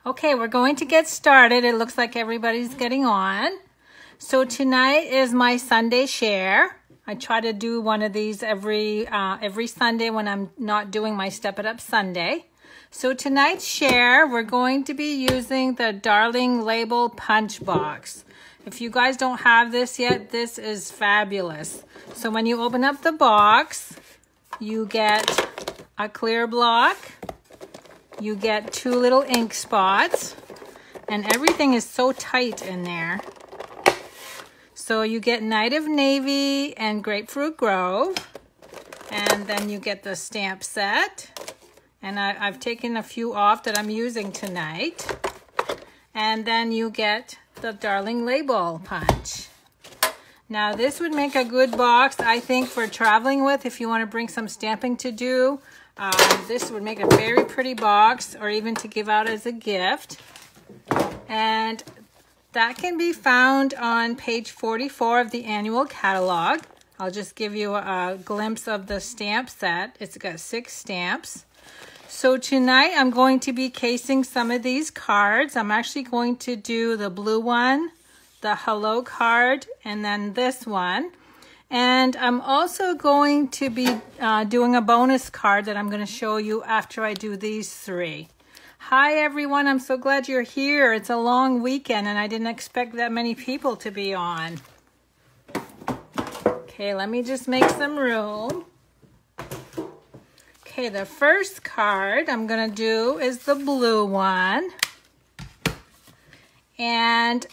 Okay, we're going to get started. It looks like everybody's getting on. So tonight is my Sunday share. I try to do one of these every Sunday when I'm not doing my Step It Up Sunday. So tonight's share, we're going to be using the Darling Label Punch Box. If you guys don't have this yet, this is fabulous. So when you open up the box, you get a clear block. You get 2 little ink spots, and everything is so tight in there. So you get Night of Navy and Grapefruit Grove, and then you get the stamp set. And I've taken a few off that I'm using tonight. And then you get the Darling Label Punch. Now this would make a good box, I think, for traveling with if you want to bring some stamping to do. This would make a very pretty box, or even to give out as a gift. And that can be found on page 44 of the annual catalog. I'll just give you a glimpse of the stamp set. It's got 6 stamps. So tonight I'm going to be casing some of these cards. I'm actually going to do the blue one, the hello card, and then this one. And I'm also going to be doing a bonus card that I'm going to show you after I do these 3. Hi everyone, I'm so glad you're here. It's a long weekend and I didn't expect that many people to be on. Okay, let me just make some room. Okay, the first card I'm going to do is the blue one. And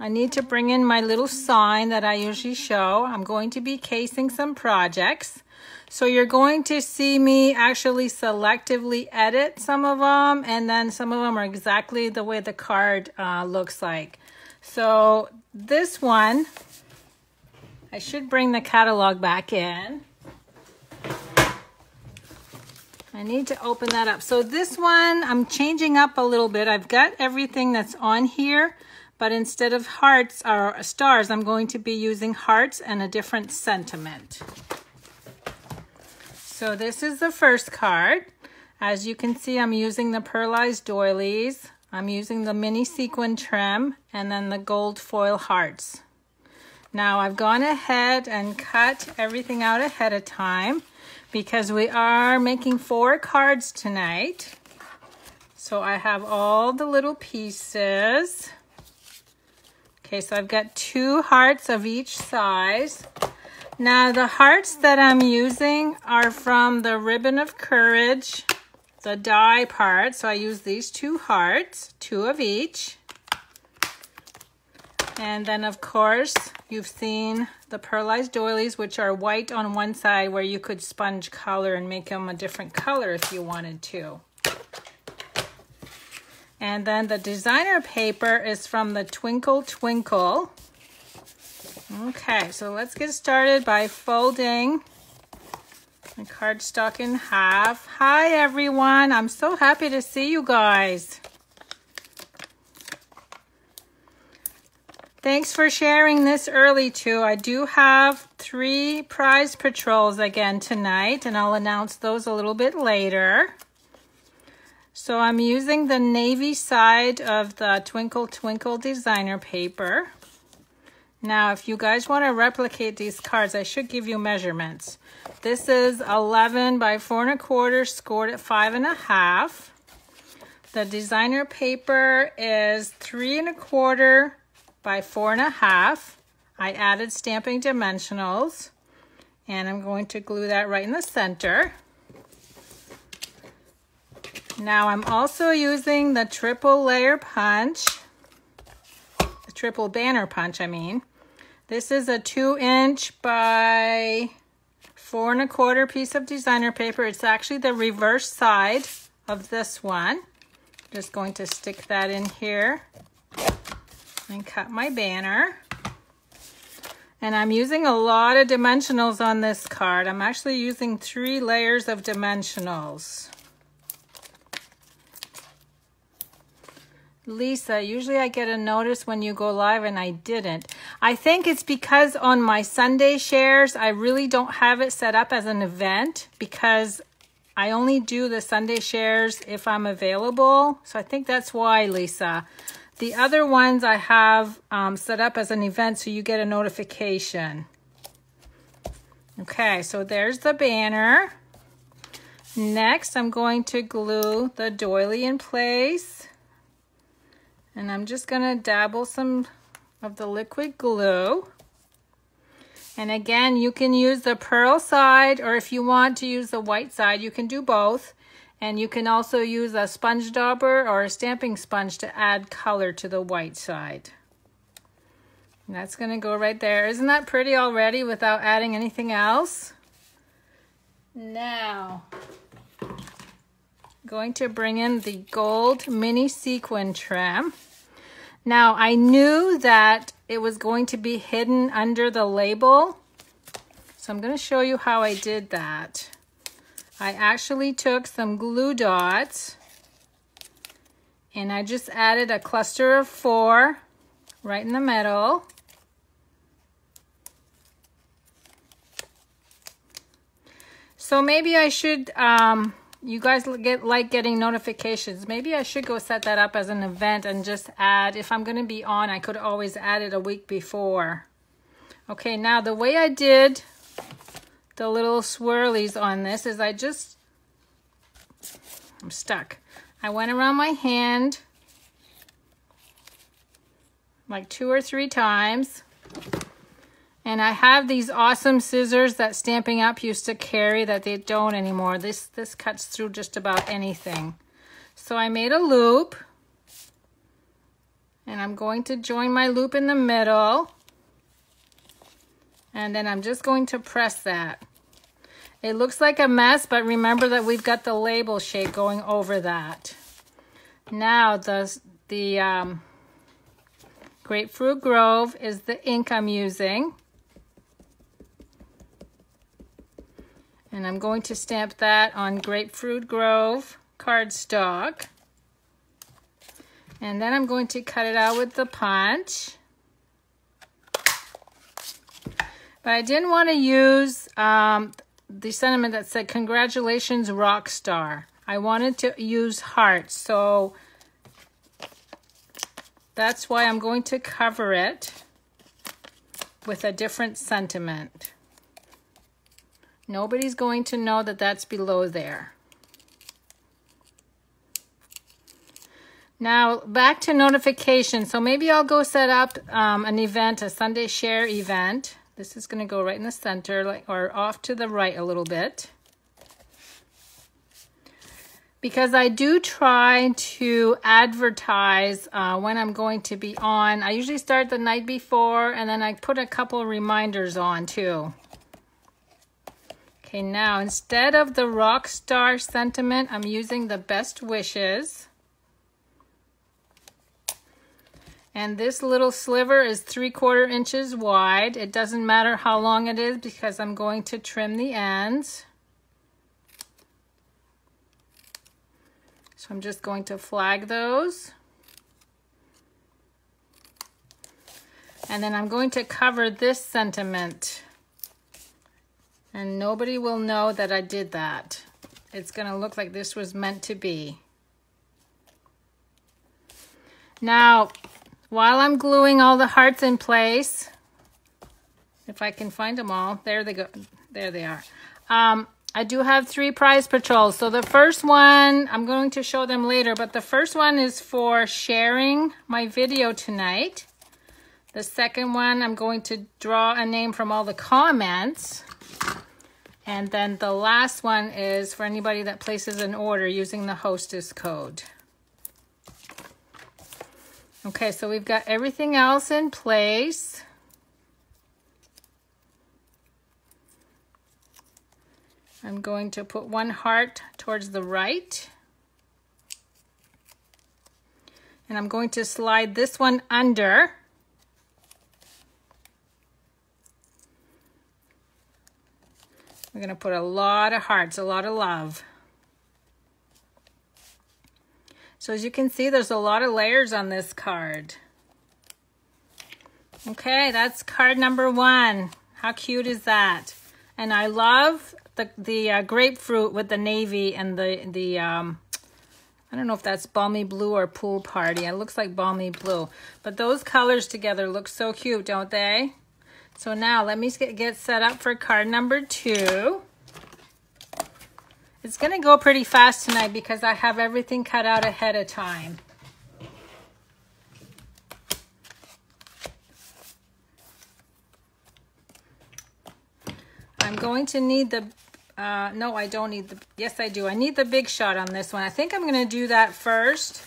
I need to bring in my little sign that I usually show. I'm going to be casing some projects. So you're going to see me actually selectively edit some of them, and then some of them are exactly the way the card looks like. So this one, I should bring the catalog back in. I need to open that up. So this one, I'm changing up a little bit. I've got everything that's on here, but instead of hearts or stars, I'm going to be using hearts and a different sentiment. So this is the first card. As you can see, I'm using the pearlized doilies. I'm using the mini sequin trim and then the gold foil hearts. Now I've gone ahead and cut everything out ahead of time because we are making 4 cards tonight. So I have all the little pieces. Okay, so I've got 2 hearts of each size. Now the hearts that I'm using are from the Ribbon of Courage, the die part. So I use these 2 hearts, 2 of each. And then of course, you've seen the pearlized doilies, which are white on one side where you could sponge color and make them a different color if you wanted to. And then the designer paper is from the Twinkle Twinkle. Okay, so let's get started by folding the cardstock in half. Hi everyone, I'm so happy to see you guys. Thanks for sharing this early too. I do have 3 prize patrols again tonight, and I'll announce those a little bit later. So I'm using the navy side of the Twinkle Twinkle designer paper. Now, if you guys want to replicate these cards, I should give you measurements. This is 11 by 4 1/4, scored at 5 1/2. The designer paper is 3 1/4 by 4 1/2. I added stamping dimensionals, and I'm going to glue that right in the center. Now I'm also using the triple layer punch, the triple banner punch, I mean. This is a 2" by 4 1/4 piece of designer paper. It's actually the reverse side of this one. Just going to stick that in here and cut my banner. And I'm using a lot of dimensionals on this card. I'm actually using 3 layers of dimensionals. Lisa, usually I get a notice when you go live and I didn't. I think it's because on my Sunday shares, I really don't have it set up as an event because I only do the Sunday shares if I'm available. So I think that's why, Lisa. The other ones I have set up as an event so you get a notification. Okay, so there's the banner. Next, I'm going to glue the doily in place. And I'm just going to dabble some of the liquid glue. And again, you can use the pearl side, or if you want to use the white side, you can do both. And you can also use a sponge dauber or a stamping sponge to add color to the white side. And that's going to go right there. Isn't that pretty already without adding anything else? Now, going to bring in the gold mini sequin trim. Now, I knew that it was going to be hidden under the label, so I'm going to show you how I did that. I actually took some glue dots and I just added a cluster of 4 right in the middle. So maybe I should, you guys like getting notifications. Maybe I should go set that up as an event and just add, if I'm going to be on, I could always add it a week before. Okay, now the way I did the little swirlies on this is I'm stuck. I went around my hand like 2 or 3 times. And I have these awesome scissors that Stampin' Up used to carry that they don't anymore. This cuts through just about anything. So I made a loop. And I'm going to join my loop in the middle. And then I'm just going to press that. It looks like a mess, but remember that we've got the label shape going over that. Now the Grapefruit Grove is the ink I'm using. And I'm going to stamp that on Grapefruit Grove cardstock. And then I'm going to cut it out with the punch. But I didn't want to use the sentiment that said, "Congratulations, rock star." I wanted to use hearts, so that's why I'm going to cover it with a different sentiment. Nobody's going to know that that's below there. Now, back to notifications. So maybe I'll go set up an event, a Sunday share event. This is going to go right in the center, or off to the right a little bit. Because I do try to advertise when I'm going to be on. I usually start the night before, and then I put a couple reminders on too. Okay, now instead of the rock star sentiment, I'm using the best wishes. And this little sliver is 3/4 inches wide. It doesn't matter how long it is because I'm going to trim the ends. So I'm just going to flag those. And then I'm going to cover this sentiment. And nobody will know that I did that. It's going to look like this was meant to be. Now, while I'm gluing all the hearts in place, if I can find them all, there they go. There they are. I do have 3 prize patrols. So the first one, I'm going to show them later, but the first one is for sharing my video tonight. The second one, I'm going to draw a name from all the comments. And then the last one is for anybody that places an order using the hostess code. Okay, so we've got everything else in place. I'm going to put 1 heart towards the right. And I'm going to slide this one under. We're going to put a lot of hearts, a lot of love. So as you can see, there's a lot of layers on this card. Okay, that's card number 1. How cute is that? And I love the grapefruit with the navy and the I don't know if that's balmy blue or pool party. It looks like balmy blue. But those colors together look so cute, don't they? So now let me get set up for card number 2. It's going to go pretty fast tonight because I have everything cut out ahead of time. I'm going to need the, no, I don't need the, yes I do. I need the Big Shot on this one. I think I'm going to do that first.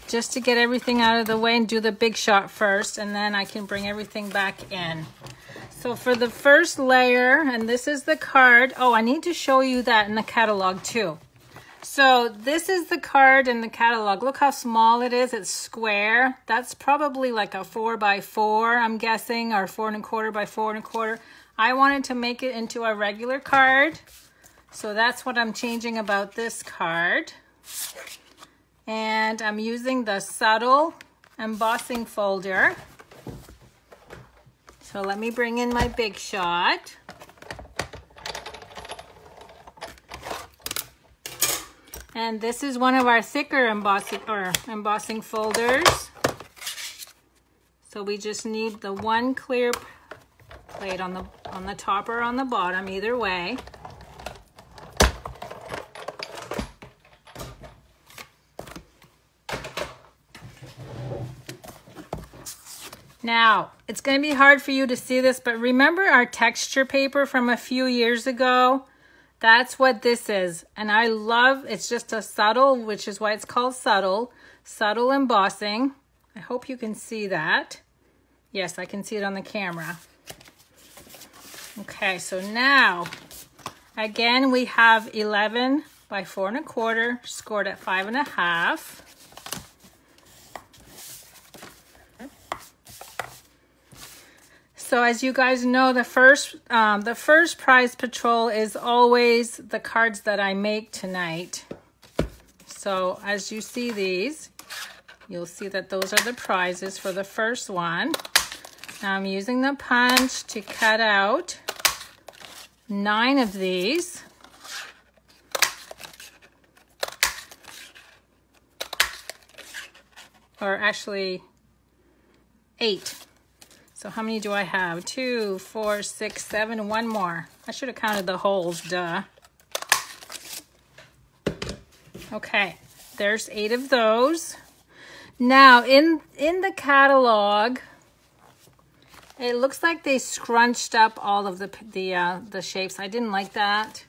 Just to get everything out of the way and do the Big Shot first, and then I can bring everything back in. So for the first layer, and this is the card. Oh, I need to show you that in the catalog too. So this is the card in the catalog. Look how small it is. It's square. That's probably like a 4x4, I'm guessing, or 4 1/4 by 4 1/4. I wanted to make it into a regular card. So that's what I'm changing about this card. And I'm using the subtle embossing folder. So let me bring in my Big Shot. And this is one of our thicker embossing folders. So we just need the one clear plate on the top or on the bottom, either way. Now, it's going to be hard for you to see this, but remember our texture paper from a few years ago? That's what this is. And I love, it's just a subtle, which is why it's called subtle embossing. I hope you can see that. Yes, I can see it on the camera. Okay, so now, again, we have 11 by 4 1/4, scored at 5 1/2. So as you guys know, the first prize patrol is always the cards that I make tonight. So as you see these, you'll see that those are the prizes for the first one. Now I'm using the punch to cut out 9 of these. Or actually 8. So how many do I have? 2, 4, 6, 7, one more. I should have counted the holes, duh. Okay, there's 8 of those. Now in the catalog, it looks like they scrunched up all of the shapes. I didn't like that,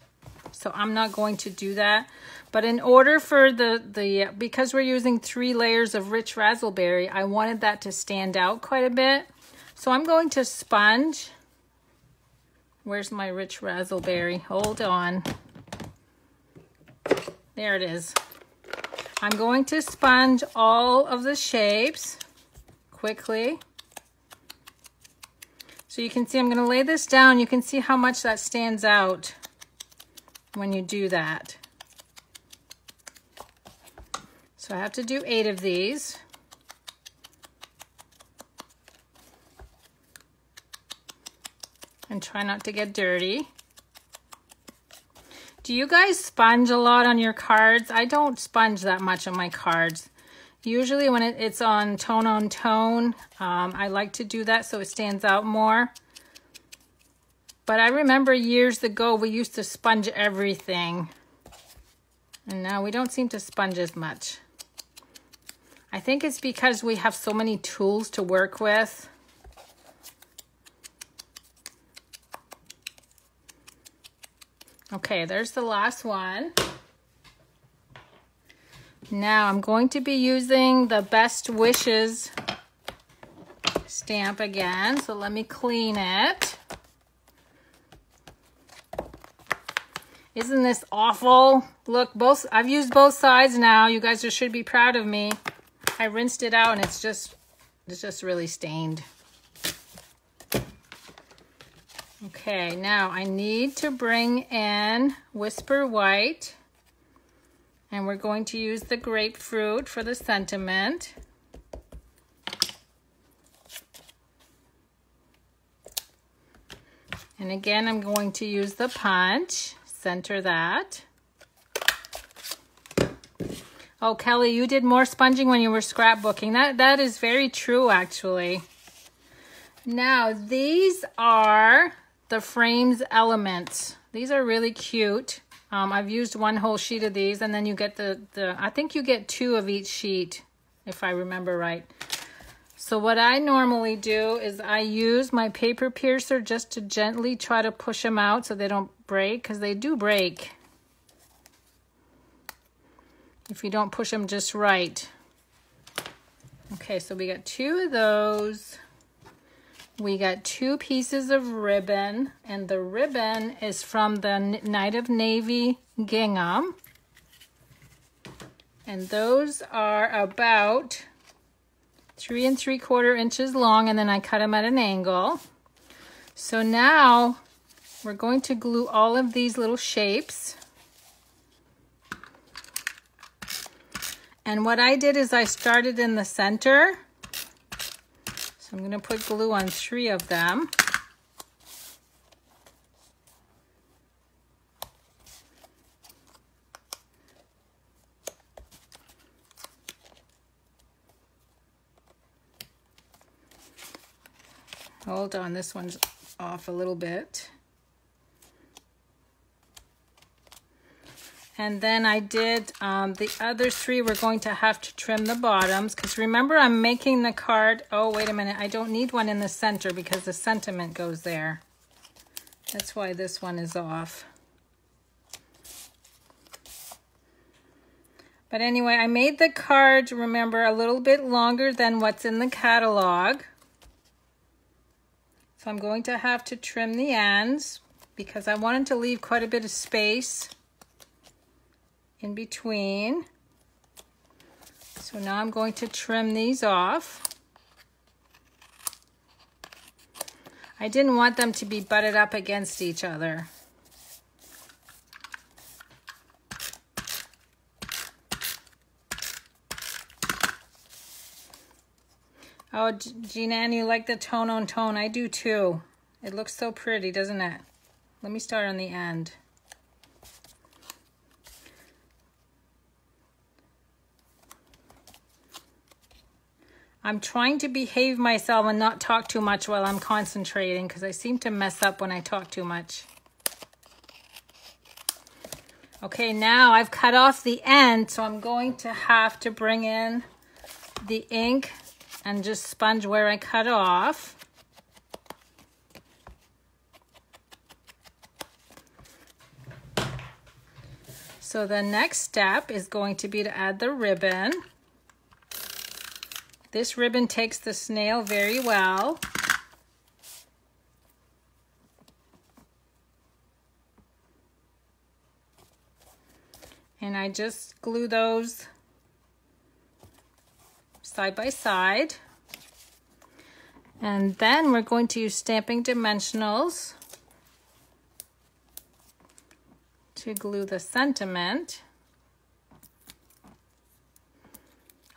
so I'm not going to do that. But in order for because we're using 3 layers of rich razzleberry, I wanted that to stand out quite a bit. So I'm going to sponge. Where's my rich razzleberry? Hold on. There it is. I'm going to sponge all of the shapes quickly. So you can see I'm going to lay this down. You can see how much that stands out when you do that. So I have to do 8 of these. And try not to get dirty. Do you guys sponge a lot on your cards? I don't sponge that much on my cards. Usually when it's on tone, I like to do that so it stands out more. But I remember years ago we used to sponge everything. And now we don't seem to sponge as much. I think it's because we have so many tools to work with. Okay, there's the last one. Now I'm going to be using the Best Wishes stamp again. So let me clean it. Isn't this awful? Look, I've used both sides now. You guys should be proud of me. I rinsed it out and it's just really stained. Okay, now I need to bring in Whisper White, and we're going to use the grapefruit for the sentiment. And again, I'm going to use the punch, center that. Oh, Kelly, you did more sponging when you were scrapbooking. That is very true, actually. Now, these are the frames elements. These are really cute. I've used one whole sheet of these, and then you get I think you get 2 of each sheet, if I remember right. So what I normally do is I use my paper piercer just to gently try to push them out so they don't break, because they do break if you don't push them just right. Okay, so we got 2 of those. We got 2 pieces of ribbon, and the ribbon is from the Night of Navy gingham. And those are about 3 3/4 inches long, and then I cut them at an angle. So now we're going to glue all of these little shapes. And what I did is I started in the center. So I'm going to put glue on 3 of them. Hold on, this one's off a little bit. And then I did the other 3, we're going to have to trim the bottoms, because remember I'm making the card. Oh, wait a minute, I don't need one in the center because the sentiment goes there. That's why this one is off. But anyway, I made the card, remember, a little bit longer than what's in the catalog. So I'm going to have to trim the ends because I wanted to leave quite a bit of space in between. So now I'm going to trim these off. I didn't want them to be butted up against each other. Oh, Jean-Ann, you like the tone on tone? I do too. It looks so pretty, doesn't it? Let me start on the end. I'm trying to behave myself and not talk too much while I'm concentrating, because I seem to mess up when I talk too much. Okay, now I've cut off the end, so I'm going to have to bring in the ink and just sponge where I cut off. So the next step is going to be to add the ribbon. This ribbon takes the snail very well. And I just glue those side by side. And then we're going to use Stampin' Dimensionals to glue the sentiment.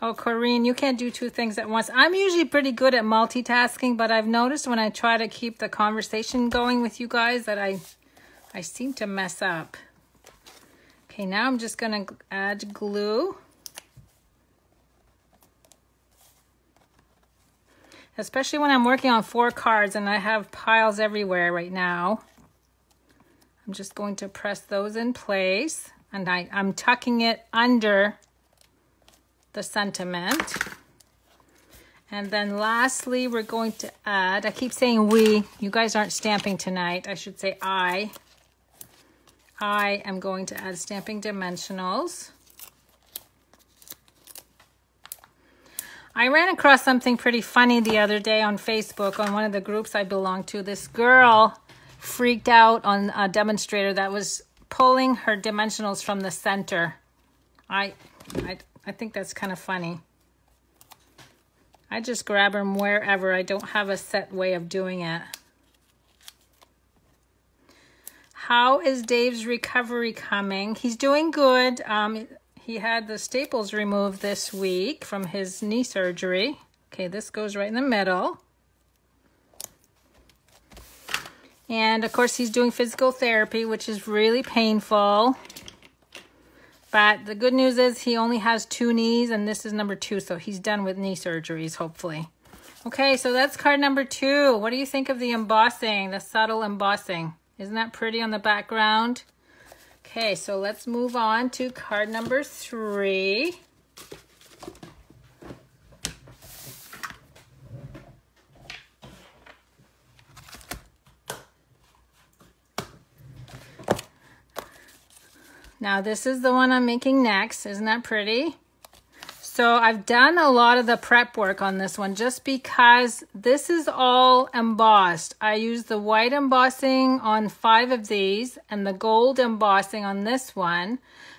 Oh, Corinne, you can't do 2 things at once. I'm usually pretty good at multitasking, but I've noticed when I try to keep the conversation going with you guys that I seem to mess up. Okay, now I'm just going to add glue. Especially when I'm working on 4 cards and I have piles everywhere right now. I'm just going to press those in place, and I'm tucking it under the sentiment. And then lastly, we're going to add, I keep saying we, you guys aren't stamping tonight. I should say I am going to add Stampin' Dimensionals. I ran across something pretty funny the other day on Facebook on one of the groups I belong to. This girl freaked out on a demonstrator that was pulling her dimensionals from the center. I think that's kind of funny. I just grab them wherever. I don't have a set way of doing it. How is Dave's recovery coming? He's doing good. He had the staples removed this week from his knee surgery. Okay, this goes right in the middle. And of course he's doing physical therapy, which is really painful. But the good news is he only has 2 knees, and this is number 2, so he's done with knee surgeries, hopefully. Okay, so that's card number 2. What do you think of the embossing, the subtle embossing? Isn't that pretty on the background? Okay, so let's move on to card number 3. Now this is the one I'm making next. Isn't that pretty? So I've done a lot of the prep work on this one just because this is all embossed. I used the white embossing on 5 of these and the gold embossing on this one.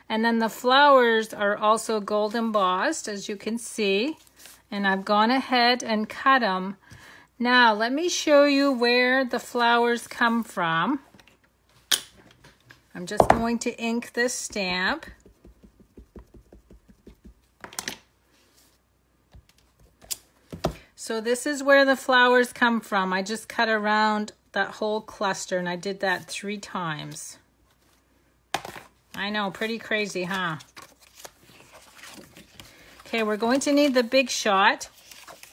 And then the flowers are also gold embossed, as you can see. And I've gone ahead and cut them. Now let me show you where the flowers come from. I'm just going to ink this stamp. So this is where the flowers come from. I just cut around that whole cluster and I did that 3 times. I know, pretty crazy, huh? Okay, we're going to need the big shot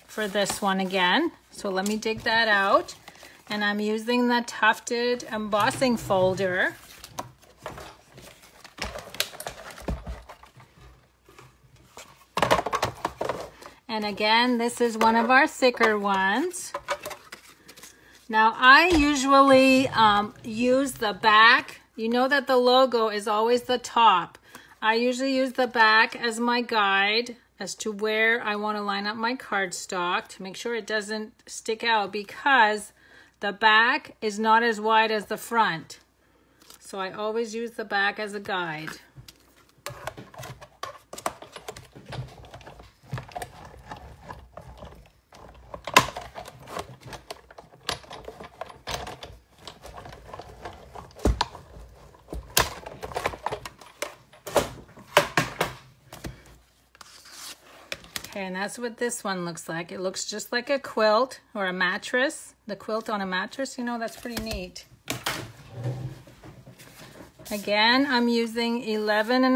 for this one again. So let me dig that out. And I'm using the Tufted embossing folder. And again, this is one of our thicker ones. Now, I usually use the back. You know that the logo is always the top. I usually use the back as my guide as to where I want to line up my cardstock to make sure it doesn't stick out, because the back is not as wide as the front. So I always use the back as a guide. Okay, and that's what this one looks like. It looks just like a quilt or a mattress. The quilt on a mattress, you know, that's pretty neat. Again, I'm using 11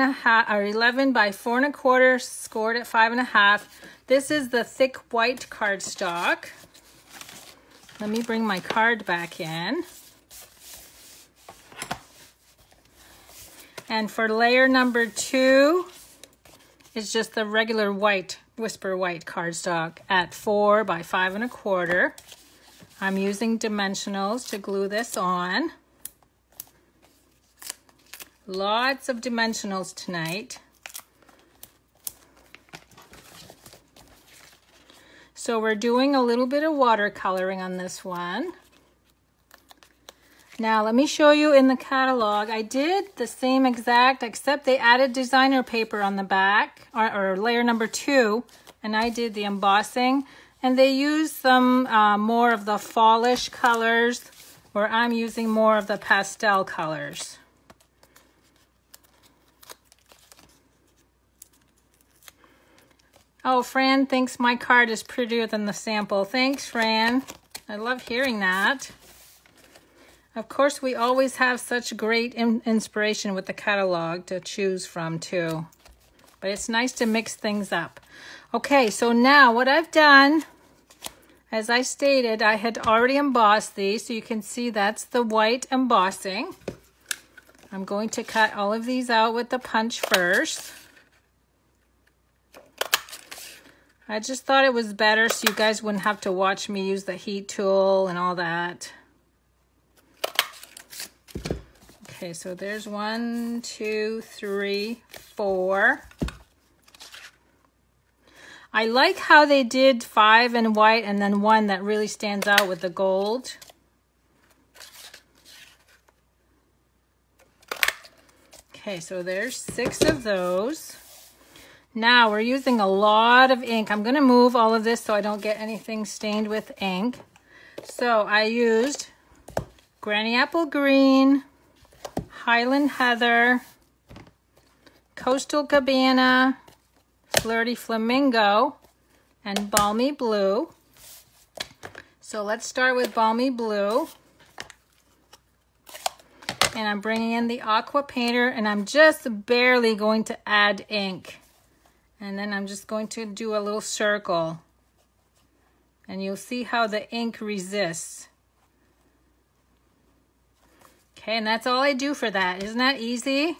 by 4 1/4, scored at 5 1/2. This is the thick white cardstock. Let me bring my card back in. And for layer number 2, it's just the regular white, Whisper white cardstock at 4 by 5 1/4. I'm using dimensionals to glue this on. Lots of dimensionals tonight. So we're doing a little bit of watercoloring on this one. Now let me show you in the catalog. I did the same exact, except they added designer paper on the back, or layer number 2, and I did the embossing. And they used some more of the fallish colors, where I'm using more of the pastel colors. Oh, Fran thinks my card is prettier than the sample. Thanks, Fran. I love hearing that. Of course, we always have such great inspiration with the catalog to choose from too. But it's nice to mix things up. Okay, so now what I've done, as I stated, I had already embossed these, so you can see that's the white embossing. I'm going to cut all of these out with the punch first. I just thought it was better so you guys wouldn't have to watch me use the heat tool and all that. Okay, so there's 1, 2, 3, 4. I like how they did 5 in white and then 1 that really stands out with the gold. Okay, so there's 6 of those. Now we're using a lot of ink. I'm going to move all of this so I don't get anything stained with ink. So I used Granny Apple Green, Highland Heather, Coastal Cabana, Flirty Flamingo, and Balmy Blue. So let's start with Balmy Blue. And I'm bringing in the aqua painter, and I'm just barely going to add ink. And then I'm just going to do a little circle. And you'll see how the ink resists. Okay, and that's all I do for that. Isn't that easy?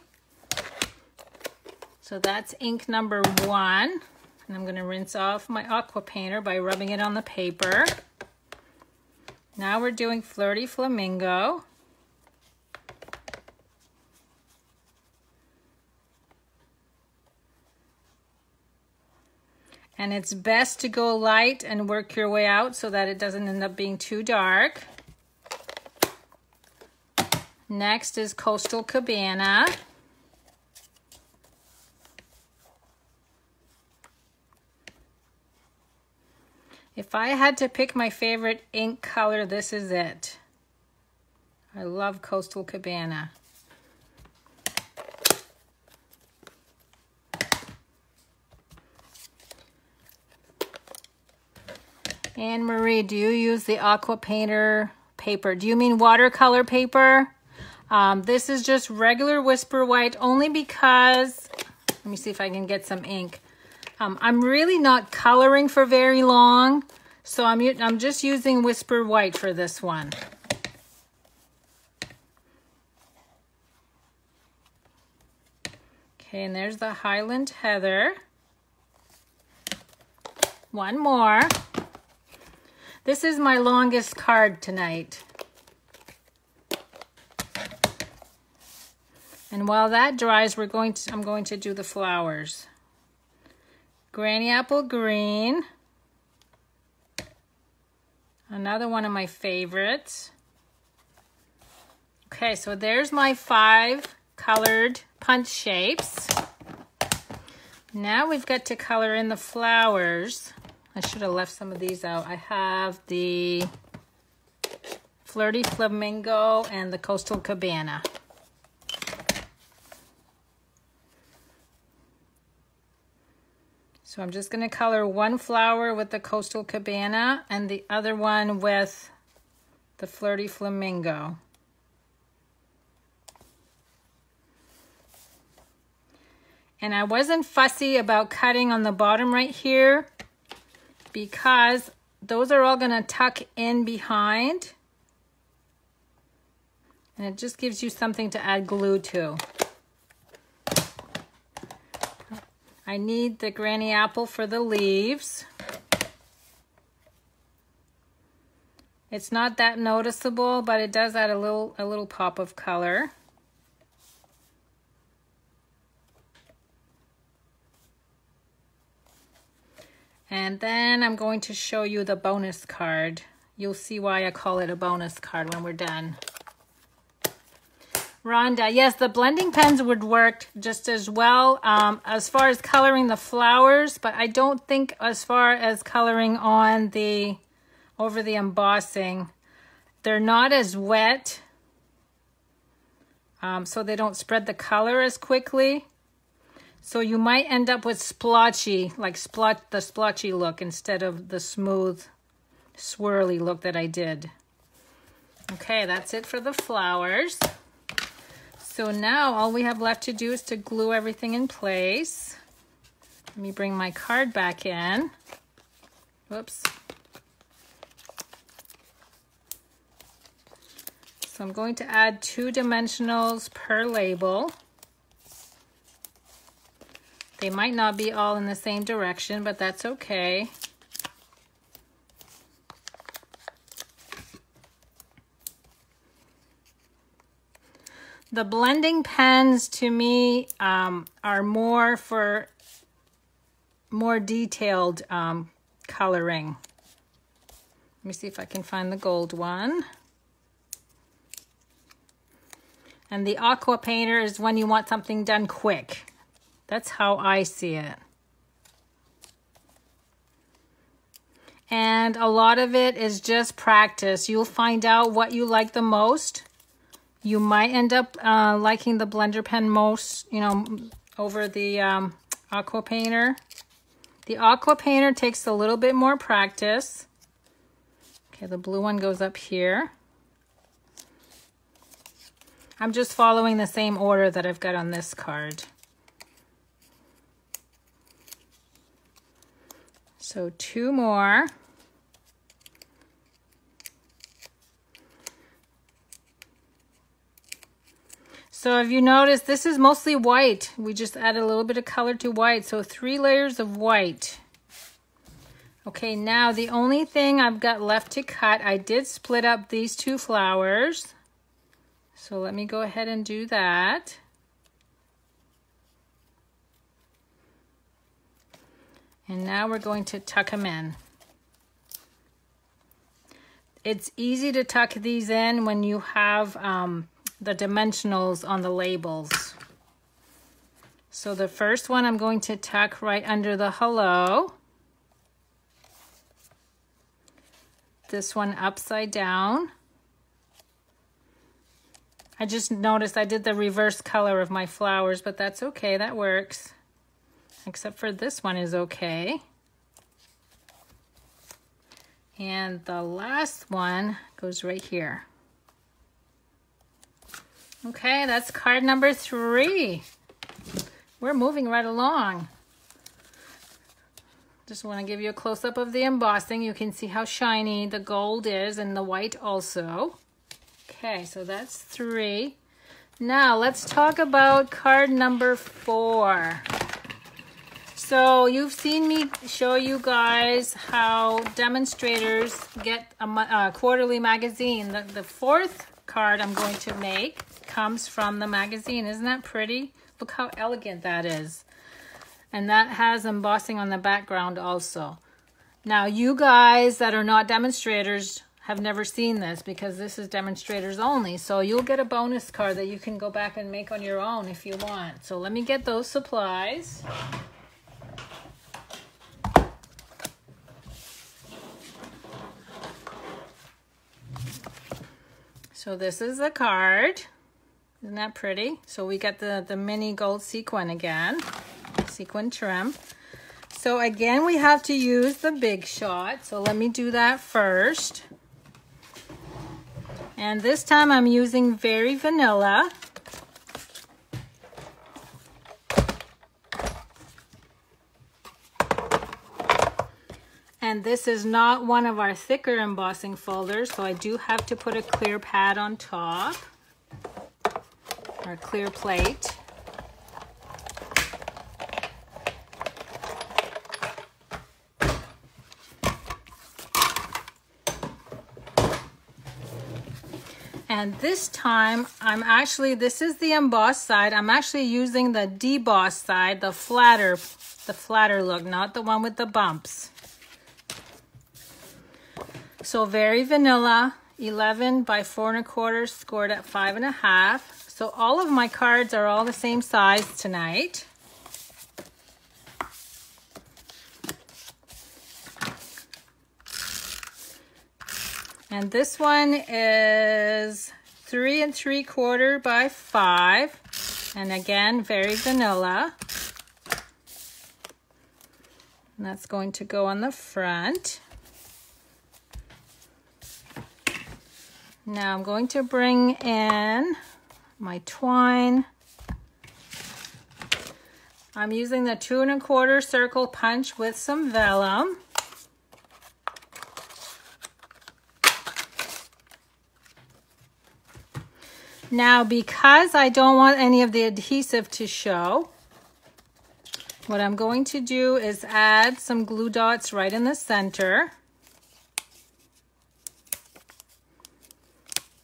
So that's ink number 1. And I'm going to rinse off my aqua painter by rubbing it on the paper. Now we're doing Flirty Flamingo. And it's best to go light and work your way out so that it doesn't end up being too dark. Next is Coastal Cabana. If I had to pick my favorite ink color, this is it. I love Coastal Cabana. Anne Marie, do you use the aqua painter paper? Do you mean watercolor paper? This is just regular Whisper White, only because, let me see if I can get some ink. I'm really not coloring for very long, so I'm just using Whisper White for this one. Okay, and there's the Highland Heather. One more. This is my longest card tonight. And while that dries, I'm going to do the flowers. Granny Apple Green. Another one of my favorites. Okay, so there's my 5 colored punch shapes. Now we've got to color in the flowers. I should have left some of these out. I have the Flirty Flamingo and the Coastal Cabana. So I'm just going to color one flower with the Coastal Cabana and the other one with the Flirty Flamingo. And I wasn't fussy about cutting on the bottom right here because those are all going to tuck in behind. And it just gives you something to add glue to. I need the Granny Apple for the leaves. It's not that noticeable, but it does add a little pop of color. And then I'm going to show you the bonus card. You'll see why I call it a bonus card when we're done. Rhonda, yes, the blending pens would work just as well as far as coloring the flowers, but I don't think as far as coloring on over the embossing. They're not as wet, so they don't spread the color as quickly. So you might end up with splotchy, like the splotchy look instead of the smooth, swirly look that I did. Okay, that's it for the flowers. So now all we have left to do is to glue everything in place. Let me bring my card back in. Whoops. So I'm going to add 2 dimensionals per label. They might not be all in the same direction, but that's okay. The blending pens to me are more for more detailed coloring. Let me see if I can find the gold one. And the aqua painter is when you want something done quick. That's how I see it. And a lot of it is just practice. You'll find out what you like the most. You might end up liking the blender pen most, over the aqua painter. The aqua painter takes a little bit more practice. Okay, the blue one goes up here. I'm just following the same order that I've got on this card. So 2 more. So if you notice, this is mostly white. We just added a little bit of color to white. So 3 layers of white. Okay, now the only thing I've got left to cut, I did split up these 2 flowers. So let me go ahead and do that. And now we're going to tuck them in. It's easy to tuck these in when you have the dimensionals on the labels. So the first one I'm going to tuck right under the hello. This one upside down. I just noticed I did the reverse color of my flowers, but that's okay, that works. Except for this one is okay. And the last one goes right here. Okay, that's card number 3. We're moving right along. Just want to give you a close-up of the embossing. You can see how shiny the gold is and the white also. Okay, so that's 3. Now let's talk about card number 4. So you've seen me show you guys how demonstrators get a quarterly magazine. The 4th card I'm going to make comes from the magazine. Isn't that pretty? Look how elegant that is. And that has embossing on the background also. Now you guys that are not demonstrators have never seen this because this is demonstrators only. So you'll get a bonus card that you can go back and make on your own if you want. So let me get those supplies. So this is the card. Isn't that pretty? So we got the mini gold sequin again. Sequin trim. So again, we have to use the Big Shot. So let me do that first. And this time I'm using Very Vanilla. And this is not one of our thicker embossing folders, so I do have to put a clear pad on top, or a clear plate. And this time, this is the embossed side. I'm actually using the debossed side, the flatter look, not the one with the bumps. So Very Vanilla, 11 by 4 1/4, scored at 5 1/2. So all of my cards are all the same size tonight. And this one is 3 3/4 by 5. And again, Very Vanilla. And that's going to go on the front. Now I'm going to bring in my twine. I'm using the 2 1/4 circle punch with some vellum. Now, because I don't want any of the adhesive to show, what I'm going to do is add some glue dots right in the center,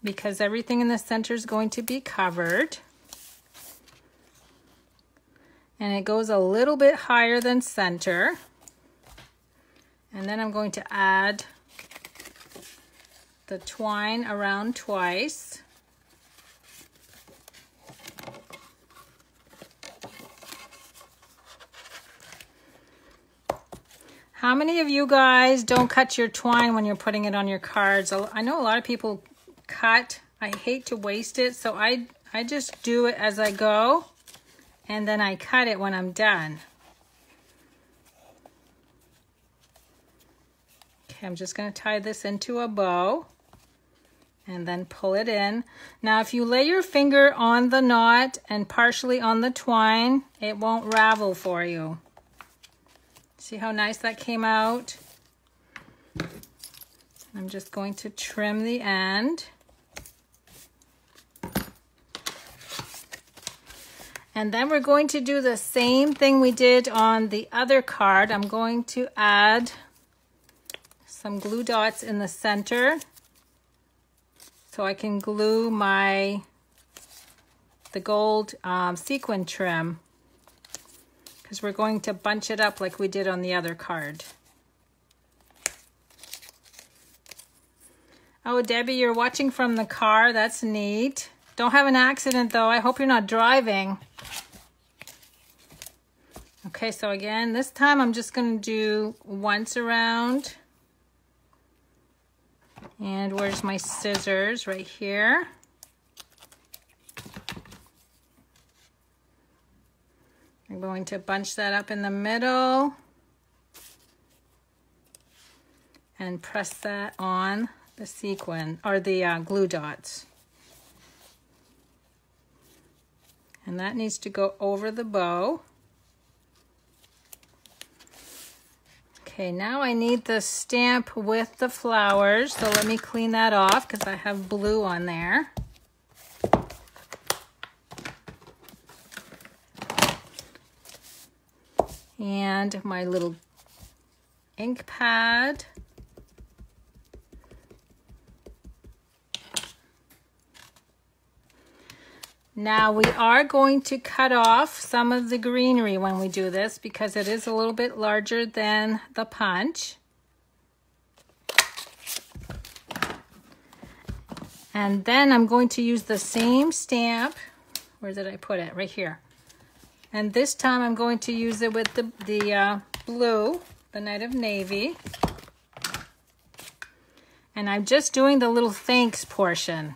because everything in the center is going to be covered. And it goes a little bit higher than center. And then I'm going to add the twine around twice. How many of you guys don't cut your twine when you're putting it on your cards? I know a lot of people cut. I hate to waste it, so I just do it as I go, and then I cut it when I'm done. Okay, I'm just going to tie this into a bow, and then pull it in. Now if you lay your finger on the knot and partially on the twine, it won't ravel for you. See how nice that came out? I'm just going to trim the end. And then we're going to do the same thing we did on the other card. I'm going to add some glue dots in the center so I can glue the gold sequin trim, because we're going to bunch it up like we did on the other card. Oh, Debbie, you're watching from the car. That's neat. Don't have an accident though. I hope you're not driving. Okay, so again, this time I'm just going to do once around. And where's my scissors? Right here. I'm going to bunch that up in the middle and press that on the sequin, or the glue dots. And that needs to go over the bow. Okay, now I need the stamp with the flowers, so let me clean that off because I have blue on there. And my little ink pad. Now we are going to cut off some of the greenery when we do this because it is a little bit larger than the punch. And then I'm going to use the same stamp. Where did I put it? Right here. And this time I'm going to use it with the blue, the Night of Navy. And I'm just doing the little thanks portion.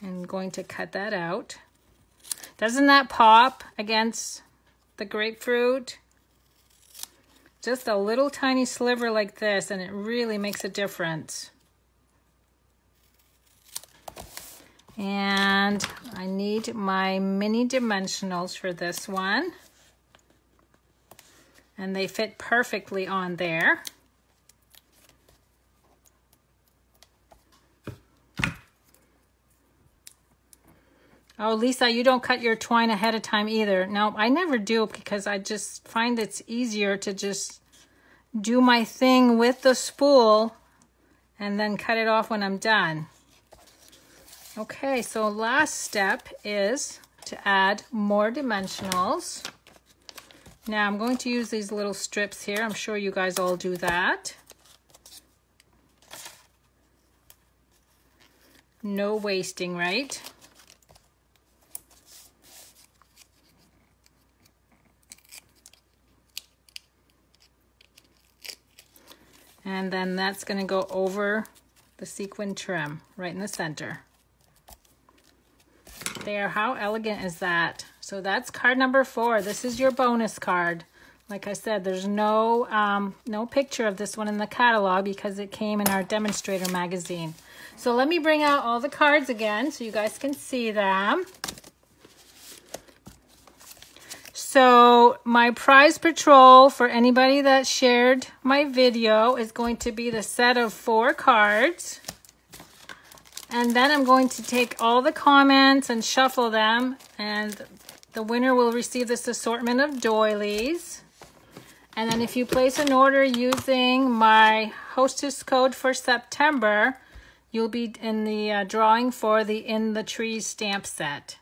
I'm going to cut that out. Doesn't that pop against the grapefruit? Just a little tiny sliver like this, and it really makes a difference. And I need my mini dimensionals for this one. And they fit perfectly on there. Oh, Lisa, you don't cut your twine ahead of time either. No, I never do because I just find it's easier to just do my thing with the spool and then cut it off when I'm done. Okay, so last step is to add more dimensionals. Now I'm going to use these little strips here. I'm sure you guys all do that. No wasting, right? And then that's going to go over the sequin trim right in the center. There, how elegant is that? So that's card number 4. This is your bonus card. Like I said, there's no picture of this one in the catalog because it came in our demonstrator magazine. So let me bring out all the cards again so you guys can see them. So my prize patrol for anybody that shared my video is going to be the set of 4 cards. And then I'm going to take all the comments and shuffle them, and the winner will receive this assortment of doilies. And then if you place an order using my hostess code for September, you'll be in the drawing for the In the Trees stamp set.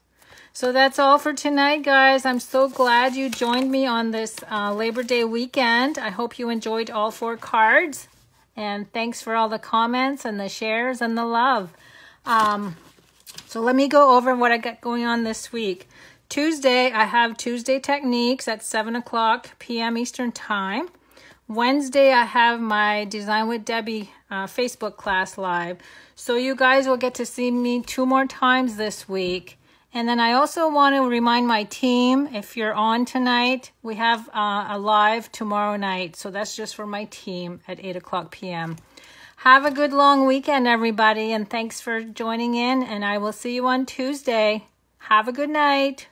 So that's all for tonight, guys. I'm so glad you joined me on this Labor Day weekend. I hope you enjoyed all 4 cards. And thanks for all the comments and the shares and the love. So let me go over what I got going on this week. Tuesday, I have Tuesday Techniques at 7 o'clock p.m. Eastern Time. Wednesday, I have my Design with Debbie Facebook class live. So you guys will get to see me 2 more times this week. And then I also want to remind my team, if you're on tonight, we have a live tomorrow night. So that's just for my team at 8 o'clock p.m. Have a good long weekend, everybody, and thanks for joining in, and I will see you on Tuesday. Have a good night.